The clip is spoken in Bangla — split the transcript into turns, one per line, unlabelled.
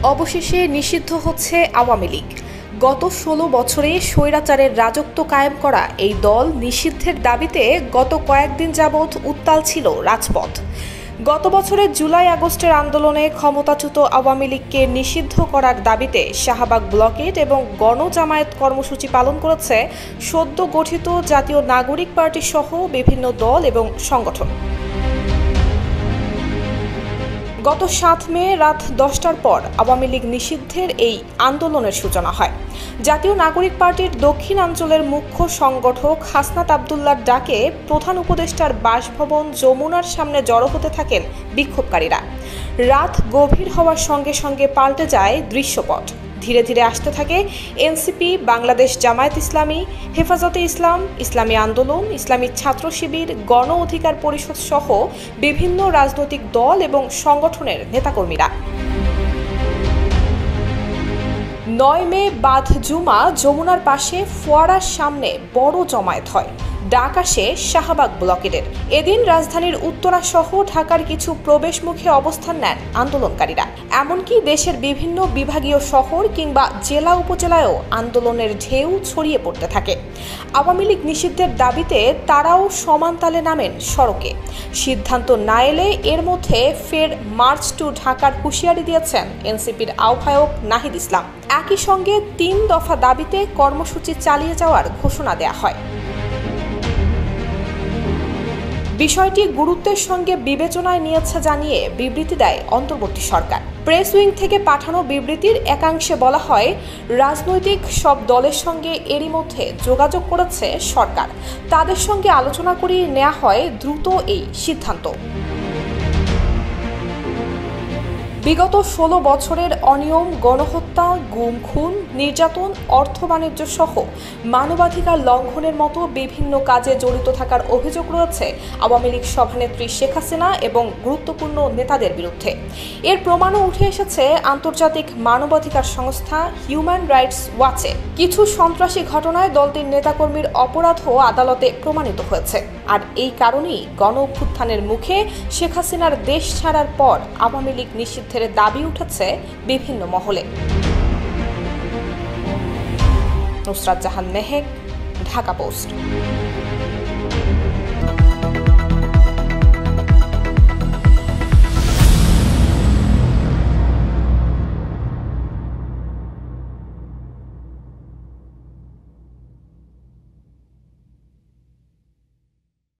অবশেষে নিষিদ্ধ হচ্ছে আওয়ামী লীগ। গত ১৬ বছরে স্বৈরাচারের রাজত্ব কায়েম করা এই দল নিষিদ্ধের দাবিতে গত কয়েকদিন যাবৎ উত্তাল ছিল রাজপথ। গত বছরের জুলাই-আগস্টের আন্দোলনে ক্ষমতাচ্যুত আওয়ামী লীগকে নিষিদ্ধ করার দাবিতে শাহবাগ ব্লকেট এবং গণজামায়াত কর্মসূচি পালন করেছে সদ্য গঠিত জাতীয় নাগরিক পার্টি সহ বিভিন্ন দল এবং সংগঠন। গত ৭ মে রাত ১০টার পর আওয়ামী লীগ নিষিদ্ধের এই আন্দোলনের সূচনা হয়। জাতীয় নাগরিক পার্টির দক্ষিণাঞ্চলের মুখ্য সংগঠক হাসনাত আবদুল্লাহর ডাকে প্রধান উপদেষ্টার বাসভবন যমুনার সামনে জড়ো হতে থাকেন বিক্ষোভকারীরা। রাত গভীর হওয়ার সঙ্গে সঙ্গে পাল্টে যায় দৃশ্যপট। ধীরে ধীরে আসতে থাকে এনসিপি, বাংলাদেশ জামায়াত ইসলামী, হেফাজতে ইসলাম, ইসলামী আন্দোলন, ইসলামী ছাত্র শিবির, গণ অধিকার পরিষদ সহ বিভিন্ন রাজনৈতিক দল এবং সংগঠনের নেতাকর্মীরা। ৯ মে বাদ জুমা যমুনার পাশে ফোয়ারার সামনে বড় জমায়েত হয়। ডাক আসে শাহবাগ ব্লকেটের। এদিন রাজধানীর উত্তরা সহ ঢাকার কিছু প্রবেশমুখে অবস্থান নেন আন্দোলনকারীরা। এমনকি দেশের বিভিন্ন বিভাগীয় শহর কিংবা জেলা উপজেলায়ও আন্দোলনের ঢেউ ছড়িয়ে পড়তে থাকে। আওয়ামী লীগ নিষিদ্ধের দাবিতে তারাও সমান তালে নামেন সড়কে। সিদ্ধান্ত না এলে এর মধ্যে ফের মার্চ টু ঢাকার হুঁশিয়ারি দিয়েছেন এনসিপির আহ্বায়ক নাহিদ ইসলাম। একই সঙ্গে ৩ দফা দাবিতে কর্মসূচি চালিয়ে যাওয়ার ঘোষণা দেয়া হয়। বিষয়টি গুরুত্বের সঙ্গে বিবেচনায় নিয়েছে জানিয়ে বিবৃতি দেয় অন্তর্বর্তী সরকার। প্রেস উইং থেকে পাঠানো বিবৃতির একাংশে বলা হয়, রাজনৈতিক সব দলের সঙ্গে এরই মধ্যে যোগাযোগ করেছে সরকার। তাদের সঙ্গে আলোচনা করে নেওয়া হয় দ্রুত এই সিদ্ধান্ত। বিগত ১৬ বছরের অনিয়ম, গণহত্যা, গুম খুন, নির্যাতন, অর্থ বাণিজ্য সহ মানবাধিকার লঙ্ঘনের মতো বিভিন্ন কাজে জড়িত থাকার অভিযোগ রয়েছে আওয়ামী লীগ সভানেত্রী শেখ হাসিনা এবং গুরুত্বপূর্ণ নেতাদের বিরুদ্ধে। এর প্রমাণও উঠে এসেছে আন্তর্জাতিক মানবাধিকার সংস্থা হিউম্যান রাইটস ওয়াচে। কিছু সন্ত্রাসী ঘটনায় দলটির নেতাকর্মীর অপরাধও আদালতে প্রমাণিত হয়েছে। আর এই কারণেই গণ অভ্যুত্থানের মুখে শেখ হাসিনার দেশ ছাড়ার পর আওয়ামী লীগ নিষিদ্ধের দাবি উঠেছে বিভিন্ন মহলে। নুসরাত জাহান মেহেক, ঢাকা পোস্ট।